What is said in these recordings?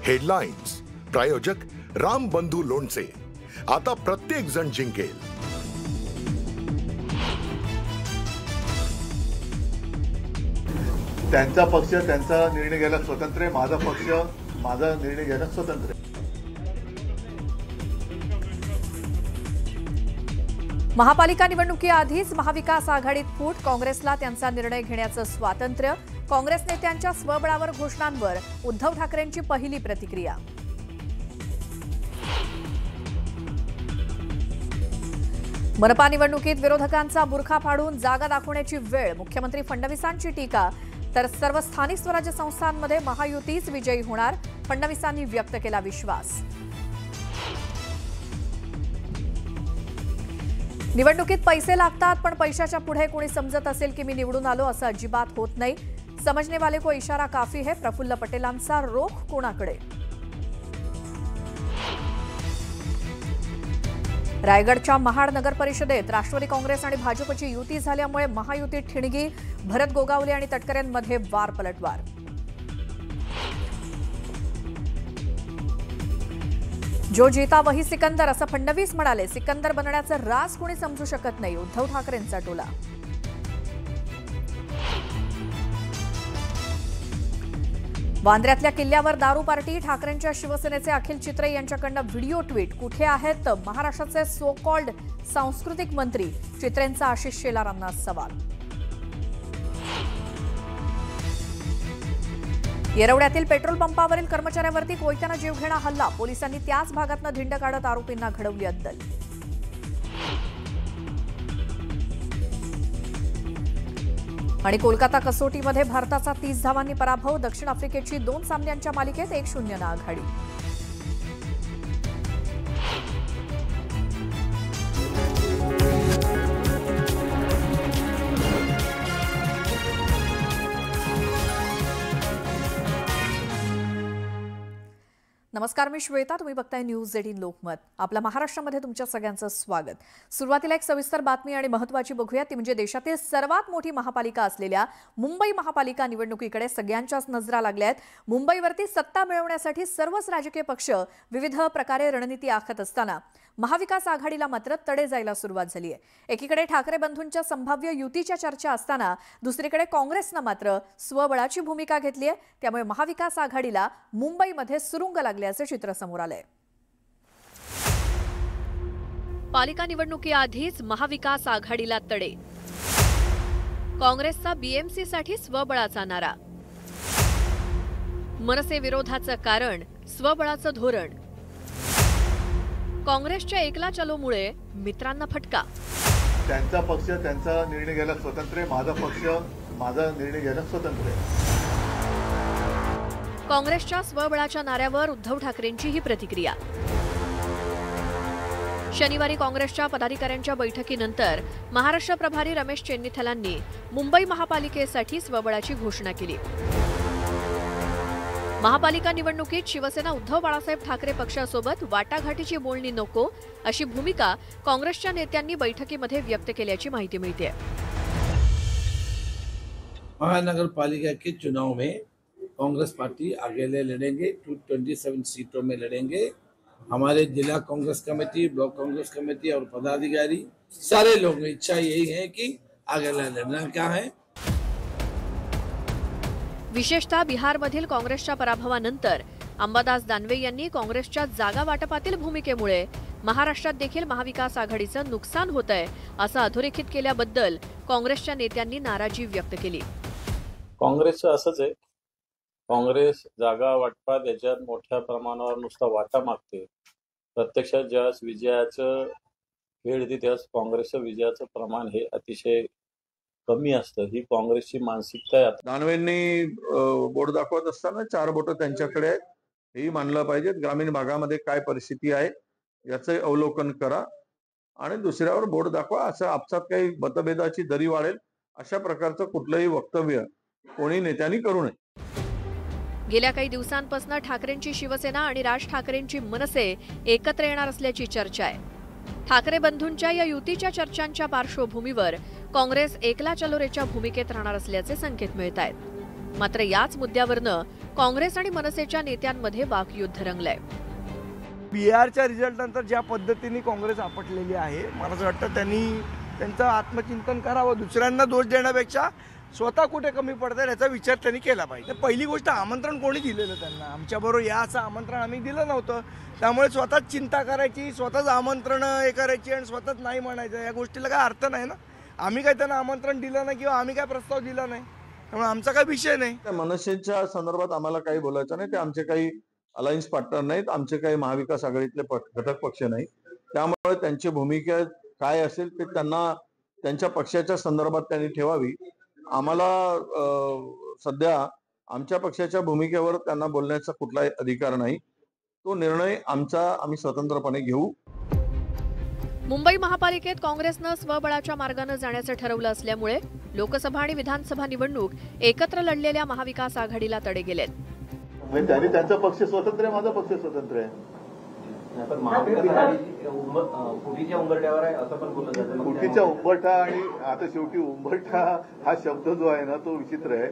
Headlines प्रायोजक राम बंधू लोणचे. आता प्रत्येक जण जिंकेल. त्यांचा पक्ष त्यांचा निर्णय घ्यायला स्वतंत्र आहे, माझा पक्ष माझा निर्णय घ्यायला स्वतंत्र आहे. महापालिका निवडणुकीआधीच महाविकास आघाडीत फूट. काँग्रेसला त्यांचा निर्णय घेण्याचं स्वातंत्र्य. काँग्रेस नेत्यांच्या स्वबळावर घोषणांवर उद्धव ठाकरेंची पहिली प्रतिक्रिया. मनपा निवडणुकीत विरोधकांचा बुरखा फाडून जागा दाखवण्याची वेळ. मुख्यमंत्री फडणवीसांची टीका. तर सर्व स्थानिक स्वराज्य संस्थांमध्ये महायुतीच विजयी होणार. फडणवीसांनी व्यक्त केला विश्वास. निवडणुकीत पैसे लागतात, पण पैशाच्या पुढे कोणी समजत असेल की मी निवडून आलो असं अजिबात होत नाही. समजने वाले को इशारा काफी है. प्रफुल्ल पटेलांचा रोख कोणाकडे. रायगडच्या महाड नगर परिषदेत राष्ट्रवादी काँग्रेस आणि भाजपची युती झाल्यामुळे महायुती ठिणगी. भरत गोगावले आणि तटकरेंमध्ये वार पलटवार. जो जीता वही सिकंदर असं फडणवीस म्हणाले. सिकंदर बनण्याचं राज कोणी समजू शकत नाही. उद्धव ठाकरेंचा टोला. वांद्र्यातल्या किल्ल्यावर दारू पार्टी. ठाकरेंच्या शिवसेनेचे अखिल चित्रे यांच्याकडनं व्हिडिओ ट्विट. कुठे आहेत महाराष्ट्राचे सो कॉल्ड सांस्कृतिक मंत्री. चित्रेंचा आशिष शेलारांना सवाल. येरवड्यातील पेट्रोल पंपावरील कर्मचाऱ्यावरती कोयत्यानं जीवघेणा हल्ला. पोलिसांनी त्याच भागातनं धिंड काढत आरोपींना घडवली अद्दल. आणि कोलकाता कसोटीमध्ये भारताचा 30 धावांनी पराभव. दक्षिण आफ्रिकेची 2 सामन्यांच्या मालिकेत 1-0 आघाडी. नमस्कार, मी श्वेता. तुम्ही बघताय न्यूज 18 लोकमत. आपल्या महाराष्ट्रामध्ये तुमच्या सगळ्यांचं स्वागत. सुरुवातीला एक सविस्तर बातमी आणि महत्त्वाची बघूया. ती म्हणजे देशातील सर्वात मोठी महापालिका असलेल्या मुंबई महापालिका निवडणुकीकडे सगळ्यांच्याच नजरा लागल्या आहेत. मुंबईवरती सत्ता मिळवण्यासाठी सर्वच राजकीय पक्ष विविध प्रकारे रणनीती आखत असताना महाविकास आघाडीला मात्र तडे जायला सुरुवात झाली आहे. एकीकडे ठाकरे बंधूंच्या संभाव्य युतीच्या चर्चा असताना दुसरीकडे काँग्रेसनं मात्र स्वबळाची भूमिका घेतली आहे. त्यामुळे महाविकास आघाडीला मुंबईमध्ये सुरुंग लागल्याचे चित्र समोर आलंय. पालिका निवडणुकीआधीच महाविकास आघाडीला तडे. काँग्रेसचा बीएमसीसाठी स्वबळाचा नारा. मनसे विरोधाचं कारण स्वबळाचं धोरण. काँग्रेसच्या एकला चलोमुळे मित्रांना फटका. त्यांचा पक्ष त्यांचा निर्णय घ्यायला स्वतंत्र आहे, माझा पक्ष माझा निर्णय घ्यायला स्वतंत्र आहे. काँग्रेसच्या स्वबळाच्या नाऱ्यावर उद्धव ठाकरेंची ही प्रतिक्रिया. शनिवारी काँग्रेसच्या पदाधिकाऱ्यांच्या बैठकीनंतर महाराष्ट्र प्रभारी रमेश चेन्नीथलांनी मुंबई महापालिकेसाठी स्वबळाची घोषणा केली. महापालिका निवडणुकीत शिवसेना उद्धव बाळासाहेब ठाकरे पक्षासोबत वाटाघाटीची बोलणी नको अशी भूमिका काँग्रेसच्या नेत्यांनी बैठकीमध्ये व्यक्त केल्याची माहिती मिळते. महानगर पालिका के चुनाव में कांग्रेस पार्टी अकेले लड़ेंगे. 227 सीटों में लड़ेंगे. हमारे जिला Congress committee, block Congress committee और पदाधिकारी सारे लोगों की इच्छा यही है कि अकेला लड़ना क्या है. विशेषतः बिहारमधील काँग्रेसच्या पराभवानंतर अंबादास दानवे यांनी काँग्रेसच्या जागा वाटपातील भूमिकेमुळे महाराष्ट्रात देखील महाविकास आघाडीचं नुकसान होतंय असं अधोरेखित केल्याबद्दल काँग्रेसच्या नेत्यांनी नाराजी व्यक्त केली. काँग्रेसचं असंच आहे. काँग्रेस जागा वाटपात याच्यात मोठ्या प्रमाणावर नुसता वाटा मागते. प्रत्यक्षात ज्यावेळेस विजयाचं वेळ येते त्यावेळेस काँग्रेसचं विजयाचं प्रमाण हे अतिशय कमी असतं. ही काँग्रेसची मानसिकता आहे. दानवेंनी बोट दाखवत असताना 4 बोटं त्यांच्याकडे आहेत हेही मानलं पाहिजे. ग्रामीण भागामध्ये काय परिस्थिती आहे याचं अवलोकन करा आणि दुसऱ्यावर बोट दाखवा. असं आपसात काही मतभेदाची दरी वाढेल अशा प्रकारचं कुठलंही वक्तव्य कोणी नेत्यांनी करू नये. गेल्या काही दिवसांपासून ठाकरेंची शिवसेना आणि राज ठाकरेंची मनसे एकत्र येणार असल्याची चर्चा आहे. ठाकरे बंधूंच्या या युतीच्या चर्चांच्या पार्श्वभूमीवर काँग्रेस एकला चलोरेच्या भूमिकेत राहणार असल्याचे संकेत मिळत आहेत. मात्र याच मुद्द्यावरनं काँग्रेस आणि मनसेच्या नेत्यांमध्ये वाकयुद्ध रंगलंय। बिहारच्या रिझल्ट नंतर ज्या पद्धतीने काँग्रेस आपटलेली आहे, मला असं वाटतं त्यांनी त्यांचं आत्मचिंतन करावं। दुसऱ्यांना दोष देण्यापेक्षा स्वतः कुठे कमी पडतात याचा विचार त्यांनी केला पाहिजे। पहिली गोष्ट, आमंत्रण कोणी दिलेलं त्यांना? आमच्याबरोबर या असं आमंत्रण आम्ही दिलं नव्हतं, त्यामुळे स्वतःच चिंता करायची, स्वतःच आमंत्रण हे करायची आणि स्वतःच नाही म्हणायचं, या गोष्टीला काय अर्थ नाही ना। आम्ही काय त्यांना आमंत्रण दिलं नाही किंवा आम्ही काय प्रस्ताव दिला नाही, त्यामुळे आमचा काही विषय नाही। मनसेच्या संदर्भात आम्हाला काही बोलायचं नाही, ते आमचे काही अलायन्स पार्टनर नाहीत, आमचे काही महाविकास आघाडीतले घटक पक्ष नाही, त्यामुळे त्यांची भूमिका काय असेल ते त्यांना त्यांच्या पक्षाच्या संदर्भात त्यांनी ठेवावी। आम्हाला सध्या आमच्या पक्षाच्या भूमिकेवर त्यांना बोलण्याचा कुठलाही अधिकार नाही, तो निर्णय आम्ही स्वतंत्रपणे घेऊ। मुंबई महापालिकेत काँग्रेसनं स्वबळाच्या मार्गाने जाण्याचं ठरवलं असल्यामुळे लोकसभा आणि विधानसभा निवडणूक एकत्र लढलेल्या महाविकास आघाडीला तडे गेलेत। त्यांनी त्यांचा पक्ष स्वतंत्र आहे, माझा पक्ष स्वतंत्र आहे। फुटीच्या उंबरठ्यावर आहे असं पण बोललं जातं। फुटीच्या उंबरठा आणि आता शेवटी उंबरठा हा शब्द जो आहे ना तो विचित्र आहे।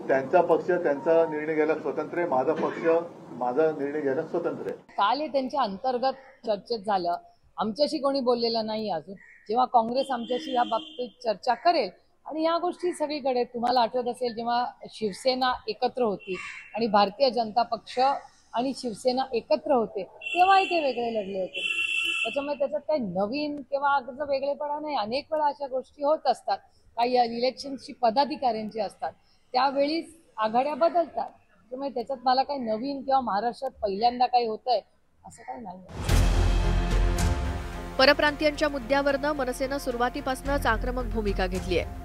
त्यांचा पक्ष त्यांचा निर्णय घ्यायला स्वतंत्र आहे, माझा पक्ष माझा निर्णय घ्यायला स्वतंत्र आहे। काल हे त्यांच्या अंतर्गत चर्चेत झालं, आमच्याशी कोणी बोललेलं नाही अजून। जेव्हा काँग्रेस आमच्याशी या बाबतीत चर्चा करेल आणि या गोष्टी सगळीकडे, तुम्हाला आठवत असेल जेव्हा शिवसेना एकत्र होती आणि भारतीय जनता पक्ष आणि शिवसेना एकत्र होते तेव्हाही ते वेगळे लढले होते, त्याच्यामुळे त्याच्यात काही नवीन किंवा अगदी वेगळेपणा नाही। अनेक वेळा अशा गोष्टी होत असतात, काही इलेक्शनची पदाधिकाऱ्यांची असतात, त्यावेळी आघाड्या बदलतात, त्यामुळे त्याच्यात मला काही नवीन किंवा महाराष्ट्रात पहिल्यांदा काही होतंय असं काही नाही। परप्रांतीयांच्या मुद्द्यावरनं मनसेनं सुरुवातीपासूनच आक्रमक भूमिका घेतली आहे।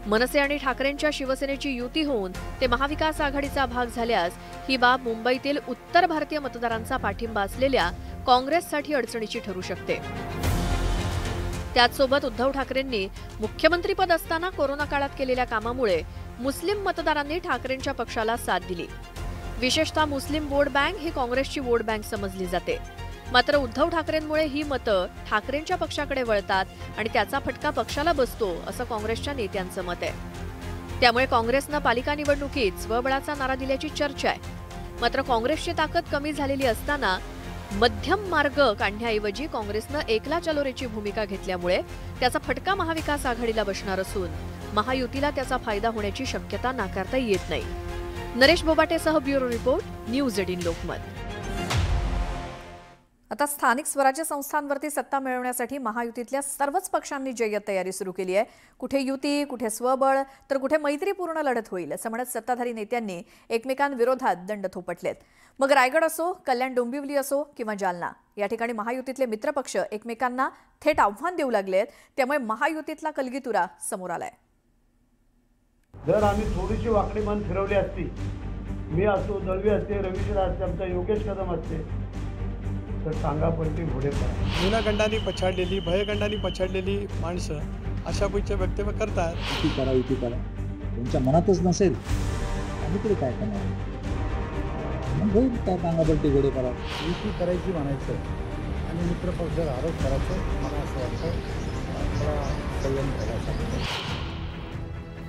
मनसे आणि ठाकरेंच्या शिवसेनेची युती होऊन ते महाविकास आघाडीचा भाग झाल्यास ही बाब मुंबईतील उत्तर भारतीय मतदारांचा पाठिंबा असलेल्या काँग्रेससाठी अडचणीची ठरू शकते। त्याचसोबत उद्धव ठाकरेंनी मुख्यमंत्रीपद असताना कोरोना काळात केलेल्या कामामुळे मुस्लिम मतदारांनी ठाकरेंच्या पक्षाला साथ दिली। विशेषतः मुस्लिम वोट बँक ही काँग्रेसची वोट बँक समजली जाते, मात्र उद्धव ठाकरेंमुळे ही मतं ठाकरेंच्या पक्षाकडे वळतात आणि त्याचा फटका पक्षाला बसतो असं काँग्रेसच्या नेत्यांचं मत आहे। त्यामुळे काँग्रेसनं पालिका निवडणुकीत स्वबळाचा नारा दिल्याची चर्चा आहे, मात्र काँग्रेसची ताकद कमी झालेली असताना मध्यम मार्ग काढण्याऐवजी काँग्रेसनं एकला चलोरेची भूमिका घेतल्यामुळे त्याचा फटका महाविकास आघाडीला बसणार असून महायुतीला त्याचा फायदा होण्याची शक्यता नाकारता येत नाही। नरेश बोबाटेसह ब्युरो रिपोर्ट, न्यूज 18 लोकमत। आता स्थानिक स्वराज्य संस्थांवरती सत्ता मिळवण्यासाठी महायुतीतल्या सर्वच पक्षांनी जय्यत तयारी सुरू केली आहे। कुठे युती, कुठे स्वबळ, तर कुठे मैत्रीपूर्ण लढत होईल असं म्हणत सत्ताधारी नेत्यांनी एकमेकांविरोधात दंड थोपटलेत। मग रायगड असो, कल्याण डोंबिवली असो किंवा जालना, या ठिकाणी महायुतीतले मित्रपक्ष एकमेकांना थेट आव्हान देऊ लागलेत, त्यामुळे महायुतीतला कलगीतुरा समोर आलाय। जर आम्ही थोडीशी वाकडी मान फिरवली असती, मी असतो, दळवी असते, रवींद्र असते, आमचा योगेश कदम असते, तर सांगा पलटी घोडे पडा। गुन्हागंडांनी पछाडलेली, भयगंडांनी पछाडलेली माणसं अशा वक्तव्य करतात। युती करा त्यांच्या मनातच नसेल आम्ही तरी काय करणार? मग काय सांगा पलटी घोडे पडा। युती करायची म्हणायचं आणि मित्रपक्षाला आरोप करायचं, मला असं वाटतं संयम करायचा।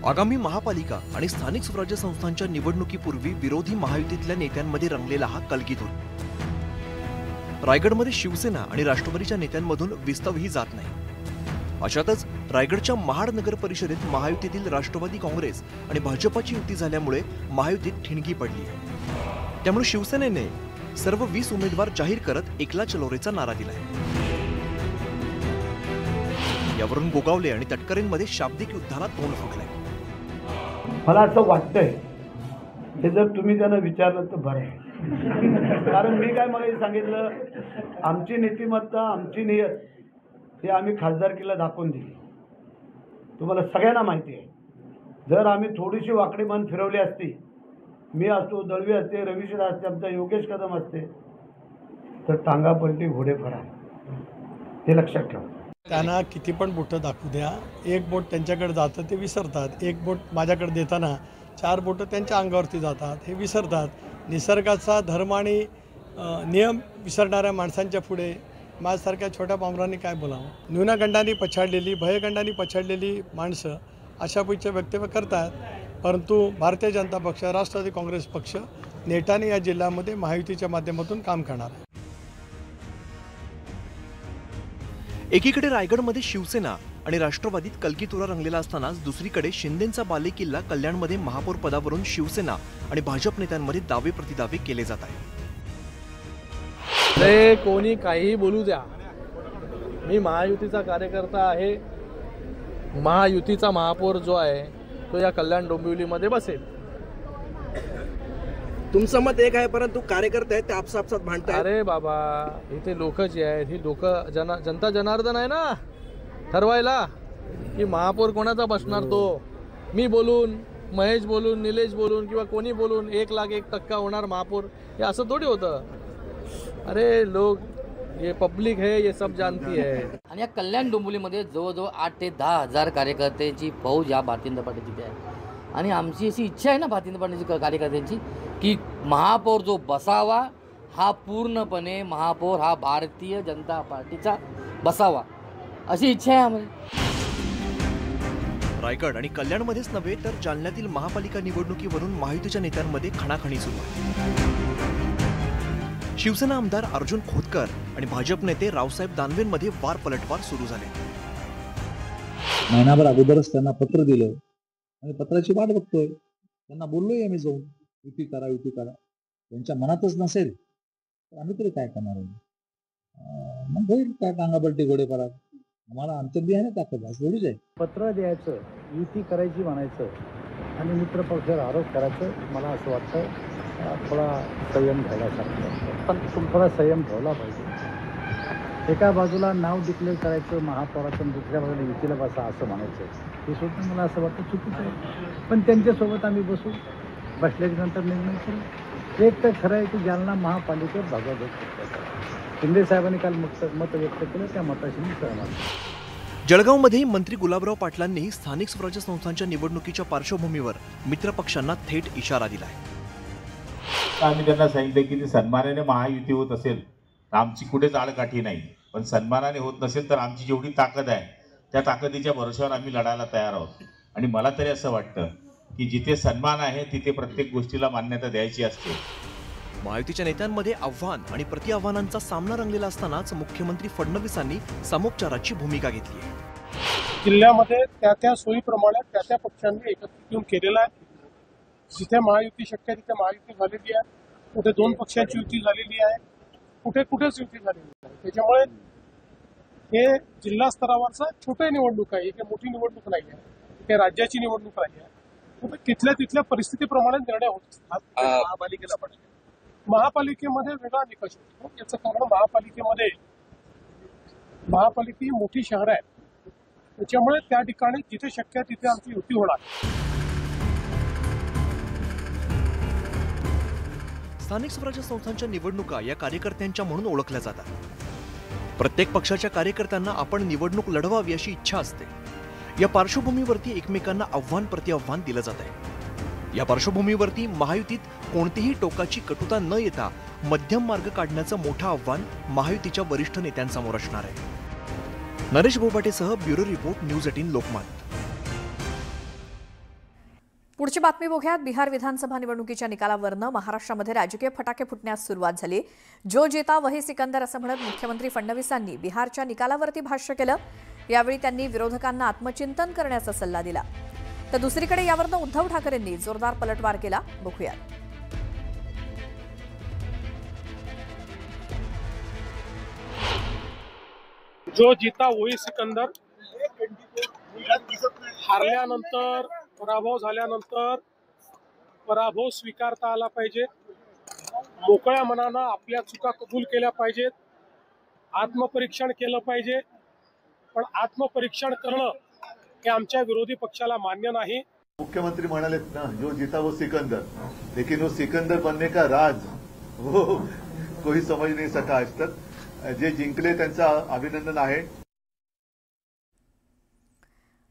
आगामी महापालिका आणि स्थानिक स्वराज्य संस्थांच्या निवडणुकीपूर्वी विरोधी महायुतीतल्या नेत्यांमध्ये रंगलेला हा कलगीतूर। रायगडमध्ये शिवसेना आणि राष्ट्रवादीच्या नेत्यांमधून विस्तवही जात नाही। अशातच रायगडच्या महाड नगर परिषदेत महायुतीतील राष्ट्रवादी काँग्रेस आणि भाजपाची युती झाल्यामुळे महायुतीत ठिणगी पडली। त्यामुळे शिवसेनेने सर्व 20 उमेदवार जाहीर करत एकला चलोरेचा नारा दिलाय। यावरून गोगावले आणि तटकरेंमध्ये शाब्दिक युद्धाला तोंड फुटलंय। मला असं वाटतंय हे जर तुम्ही त्यांना विचारलं तर बरं आहे, कारण मी काय मला सांगितलं, आमची नीतिमत्ता, आमची नियत हे आम्ही खासदारकीला दाखवून दिली। तुम्हाला सगळ्यांना माहिती आहे, जर आम्ही थोडीशी वाकडी मान फिरवली असती, मी असतो, दळवी असते, रवींद्र असते, आमचा योगेश कदम असते, तर टांगा पलटी घोडे फरा, हे लक्षात ठेवा। त्यांना किती पण बोटं दाखवू द्या, एक बोट त्यांच्याकडे जातं ते विसरतात, एक बोट माझ्याकडे देताना 4 बोटं त्यांच्या अंगावरती जातात हे विसरतात। निसर्गाचा धर्म आणि नियम विसरणाऱ्या माणसांच्या पुढे माझ्यासारख्या छोट्या पामरांनी काय बोलावं? न्यूनगंडांनी पछाडलेली, भयगंडांनी पछाडलेली माणसं अशा वक्तव्य करतात, परंतु भारतीय जनता पक्ष, राष्ट्रवादी काँग्रेस पक्ष नेटाने या जिल्ह्यामध्ये महायुतीच्या माध्यमातून काम करणार आहे. एकीकडे रायगडमध्ये शिवसेना आणि राष्ट्रवादीत कलगीतुरा रंगलेला असतानाच दुसरीकडे शिंदेंचा बालेकिल्ला कल्याणमध्ये महापौर पदावरून शिवसेना आणि भाजप नेत्यांमध्ये दावे प्रतिदावे केले जात आहेत. कोणी काहीही बोलू द्या, मी महायुतीचा कार्यकर्ता आहे. महायुतीचा महापौर जो आहे तो या कल्याण डोंबिवलीमध्ये बसेल. तुमचं मत एक आहे, परंतु कार्यकर्ते आहेत ते आपसात भांडतात. अरे बाबा, इथे लोक जे आहेत ही लोक जनता जनार्दन आहे ना ठरवायला की महापौर कोणाचा बसणार. तो मी बोलून, महेश बोलून, निलेश बोलून किंवा कोणी बोलून 1,01% होणार महापौर, हे असं थोडी होतं. अरे लोक, ये पब्लिक है, ये सब जानती है. आणि या कल्याण डोंबिवलीमध्ये जवळजवळ 8 ते 10 हजार कार्यकर्त्यांची फौज या भारतीय जनता पार्टी तिथे आहे. आणि आमची अशी इच्छा आहे ना भारतीय जनता पार्टीची कार्यकर्त्यांची की महापौर जो बसावा हा पूर्णपणे महापौर हा भारतीय जनता पार्टीचा बसावा, अशी इच्छा आहे आम्हाला. रायगड आणि कल्याणमध्येच नव्हे तर जालन्यातील महापालिका निवडणुकीवरून महायुतीच्या नेत्यांमध्ये खणाखणी सुरू आहे. शिवसेना आमदार अर्जुन खोतकर आणि भाजप नेते रावसाहेब दानवेंमध्ये वार पलटवार सुरू झाले. महिनाभर अगोदरच त्यांना पत्र दिलं आणि पत्राची वाट बघतोय. त्यांना बोललोय आम्ही जाऊन युती करा, युती करा. त्यांच्या मनातच नसेल तर आम्ही तरी काय करणार आहे. मग होईल काय टांगापलटी घोडेपरात. आम्हाला आमचं बी आहे ना ताकद, असं थोडीच आहे. पत्र द्यायचं, युती करायची म्हणायचं आणि मित्रपक्षावर आरोप करायचं, मला असं वाटतं थोडा संयम घ्यायला सांगतो. पण थोडा संयम ठेवला पाहिजे. एका बाजूला नाव डिक्लेअर करायचं महापौराचं, दुसऱ्या बाजूला युतीला बसा असं म्हणायचं, हे सुद्धा मला असं वाटतं चुकीचं आहे. पण त्यांच्यासोबत आम्ही बसू, बसल्याच्या नंतर निर्णय करू. एक तर खरं आहे की जालना महापालिकेत भागवत शिंदे साहेबांनी काल मत व्यक्त केलं, त्या मताशी मी सहमत. जळगावमध्येही मंत्री गुलाबराव पाटलांनीही स्थानिक स्वराज्य संस्थांच्या निवडणुकीच्या पार्श्वभूमीवर मित्रपक्षांना थेट इशारा दिला आहे. आम्ही त्यांना सांगितलं की सन्मानाने महायुती होत असेल तर आमची कुठेच आडकाठी नाही, पण सन्मानाने होत नसेल तर आमची जेवढी ताकद आहे त्या ताकदीच्या भरोश्यावर आम्ही लढायला तयार आहोत. आणि मला तरी असं वाटतं की जिथे सन्मान आहे तिथे प्रत्येक गोष्टीला मान्यता द्यायची असते. महायुतीच्या नेत्यांमध्ये आव्हान आणि प्रतिआव्हानांचा सामना रंगलेला असतानाच मुख्यमंत्री फडणवीसांनी सामोपचाराची भूमिका घेतली आहे. जिल्ह्यामध्ये त्या सोयीप्रमाणे त्या पक्षांनी एकत्रित येऊन केलेला आहे. जिथे महायुती शक्य आहे तिथे महायुती झालेली आहे, कुठे 2 पक्षांची युती झालेली आहे, कुठेच युती झालेली आहे. त्याच्यामुळे हे जिल्हा स्तरावरचा छोटी निवडणूक आहे, ही मोठी निवडणूक नाही आहे, हे राज्याची निवडणूक नाही आहे. तिथल्या परिस्थितीप्रमाणे निर्णय होत असतात. महापालिकेमध्ये वेगळा निकष होतो. याचं कारण महापालिका ही मोठी शहर आहे, त्याच्यामुळे त्या ठिकाणी जिथे शक्य आहे तिथे आमची युती होणार. स्थानिक स्वराज्य संस्थांच्या निवडणुका या कार्यकर्त्यांच्या म्हणून ओळखल्या जातात. प्रत्येक पक्षाच्या कार्यकर्त्यांना आपण निवडणूक लढवावी अशी इच्छा असते. या पार्श्वभूमीवरती एकमेकांना आव्हान प्रतिआव्हान दिलं जात आहे. या पार्श्वभूमीवरती महायुतीत कोणतीही टोकाची कटुता न येता मध्यम मार्ग काढण्याचं मोठं आव्हान महायुतीच्या वरिष्ठ नेत्यांसमोर असणार आहे. नरेश बोबाटेसह ब्युरो रिपोर्ट, न्यूज 18 लोकमत. पुढची बातमी बघूयात. बिहार विधानसभा निवडणुकीच्या निकालावरनं महाराष्ट्रामध्ये राजकीय फटाके फुटण्यास सुरुवात झाली. जो जीता वही सिकंदर असं म्हणत मुख्यमंत्री फडणवीसांनी बिहारच्या निकालावरती भाष्य केलं. यावेळी त्यांनी विरोधकांना आत्मचिंतन करण्याचा सल्ला दिला. तर दुसरीकडे यावरनं उद्धव ठाकरेंनी जोरदार पलटवार केला. बघूयात. जो जीता वही सिकंदर, हारल्यानंतर, पराभव झाल्यानंतर पराभव स्वीकारता आला पाहिजे. मोकळ्या मनानं आपल्या चुका कबूल केल्या पाहिजेत. आत्मपरीक्षण केलं पाहिजे. पण आत्मपरीक्षण करणं हे आमच्या विरोधी पक्षाला मान्य नाही. मुख्यमंत्री म्हणालेत ना, जो जीता वो सिकंदर, लेकिन वो सिकंदर बनने का राज वो कोई समझ नहीं सका आज तक. जे जिंकले त्यांचं अभिनंदन आहे.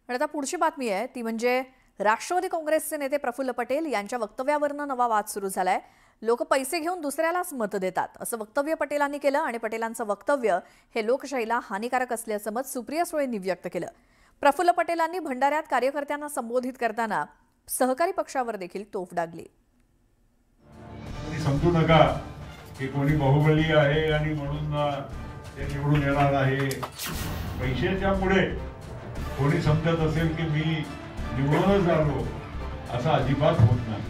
आता पुढची बातमी आहे ती म्हणजे राष्ट्रवादी काँग्रेसचे नेते प्रफुल्ल पटेल यांच्या वक्तव्यावरनं नवा वाद सुरू झालाय. लोक पैसे घेऊन दुसऱ्यालाच मत देतात असं वक्तव्य पटेलांनी केलं आणि पटेलांचं वक्तव्य हे लोकशाहीला हानिकारक असल्याचं मत सुप्रिया सुळेंनी व्यक्त केलं. प्रफुल्ल पटेलांनी भंडाऱ्यात कार्यकर्त्यांना संबोधित करताना सहकारी पक्षावर देखील तोफ डागली. समजू नका की कोणी बाहुबली आहे आणि म्हणून ते निवडून येणार आहे. पैशाच्या पुढे कोणी समजत असेल की मी निवडूनच आलो, असं अजिबात होत नाही.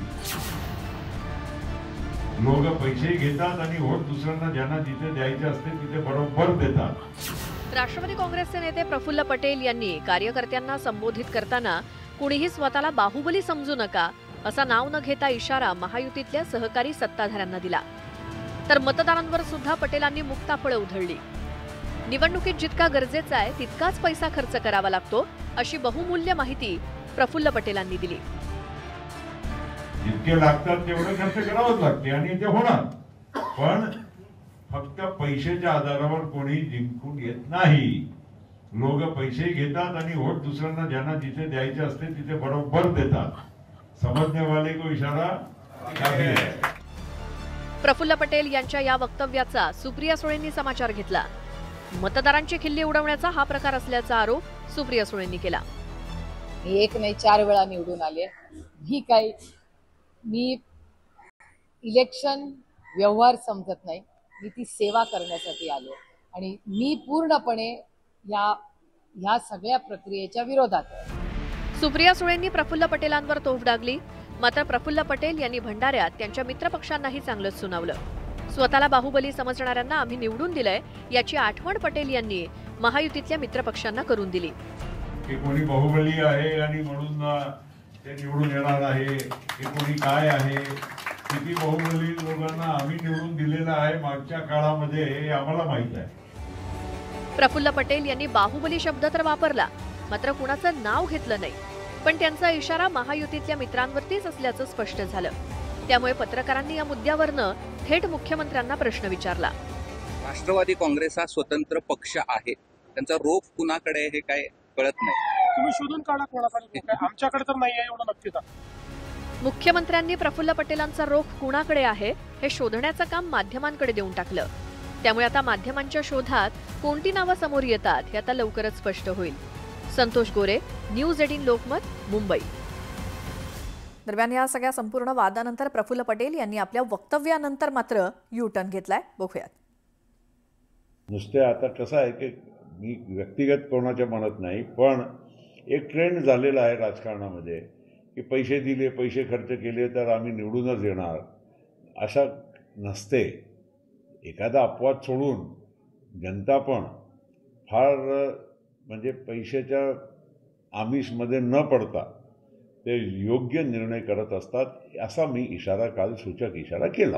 लोक पैसे घेतात आणि वोट दुसऱ्यांना ज्यांना जिथे द्यायचे असते तिथे बरोबर देतात. राष्ट्रवादी काँग्रेसचे नेते प्रफुल्ल पटेल यांनी कार्यकर्त्यांना संबोधित करताना कुणीही स्वतःला बाहुबली समजू नका असा नाव न घेता इशारा महायुतीतल्या सहकारी सत्ताधाऱ्यांना दिला. तर मतदारांवर सुद्धा पटेलांनी मुक्ताफळं उधळली. निवडणुकीत जितका गरजेचा आहे तितकाच पैसा खर्च करावा लागतो अशी बहुमूल्य माहिती प्रफुल्ल पटेलांनी दिली. जितके लागतात तेवढे खर्च करावंच लागते आणि ते होणार, पण फक्त पैशाच्या आधारावर कोणी जिंकून येत नाही. लोक पैसे घेतात आणि वोट दुसऱ्यांना ज्यांना जिथे द्यायचे असते तिथे बरोबर देतात. समजने वाले को इशारा काफी है. प्रफुल्ल पटेल यांच्या या वक्तव्याचा सुप्रिया सुळेंनी समाचार घेतला. मतदारांची खिल्ली उडवण्याचा हा प्रकार असल्याचा आरोप सुप्रिया सुळेंनी केला. मी एक नाही 4 वेळा निवडून आले. मी इलेक्शन व्यवहार समजत नाही, मी ती सेवा करण्यासाठी आले आणि मी पूर्णपणे या सगळ्या प्रक्रियेच्या विरोधात आहे. सुप्रिया सुळेंनी प्रफुल्ल पटेलांवर तोफ डागली. मात्र प्रफुल्ल पटेल यांनी भंडाऱ्यात त्यांच्या मित्रपक्षांनाही चांगलंच सुनावलं. स्वतःला बाहुबली समजणाऱ्यांना आम्ही निवडून दिलंय याची आठवण पटेल यांनी महायुतीतल्या मित्रपक्षांना करून दिली. की कोणी बाहुबली आहे आणि म्हणून ते निवडून येणार आहे, की कोणी काय आहे, किती बाहुबली लोकांना आम्ही निवडून दिलेलं आहे मागच्या काळामध्ये हे आम्हाला माहित आहे. प्रफुल्ल पटेल यांनी बाहुबली शब्द तर वापरला, मात्र कुणाचं नाव घेतलं नाही. पण त्यांचा इशारा महायुतीतल्या मित्रांवरतीच असल्याचं स्पष्ट झालं. त्यामुळे पत्रकारांनी या मुद्द्यावरनं थेट मुख्यमंत्र्यांना प्रश्न विचारला. राष्ट्रवादी काँग्रेस हा स्वतंत्र पक्ष आहे, त्यांचा रोख कुणाकडे हे काय कळत नाही. तुम्ही शोधून काढा कोणाकडे, आमच्याकडे तर नाही आहे एवढं नक्कीच. मुख्यमंत्र्यांनी प्रफुल्ल पटेलांचा रोख कुणाकडे आहे हे शोधण्याचं काम माध्यमांकडे देऊन टाकलं. त्यामुळे आता माध्यमांच्या शोधात कोणती नावं समोर येतात हे आता लवकरच स्पष्ट होईल. संतोष गोरे, न्यूज 18 लोकमत, मुंबई. दरम्यान या सगळ्या संपूर्ण वादानंतर प्रफुल्ल पटेल यांनी आपल्या वक्तव्यानंतर मात्र यू टर्न घेतलाय. बघूयात. नुसते आता कसं आहे की मी व्यक्तिगत कोणाच्या म्हणत नाही, पण एक ट्रेंड झालेला आहे राजकारणामध्ये की पैसे दिले, पैसे खर्च केले तर आम्ही निवडूनच येणार, अशा नसते. एखादा अपवाद सोडून जनता पण फार म्हणजे पैशाच्या आमिषमध्ये न पडता ते योग्य निर्णय करत असतात, असा मी इशारा काल सूचक इशारा केला.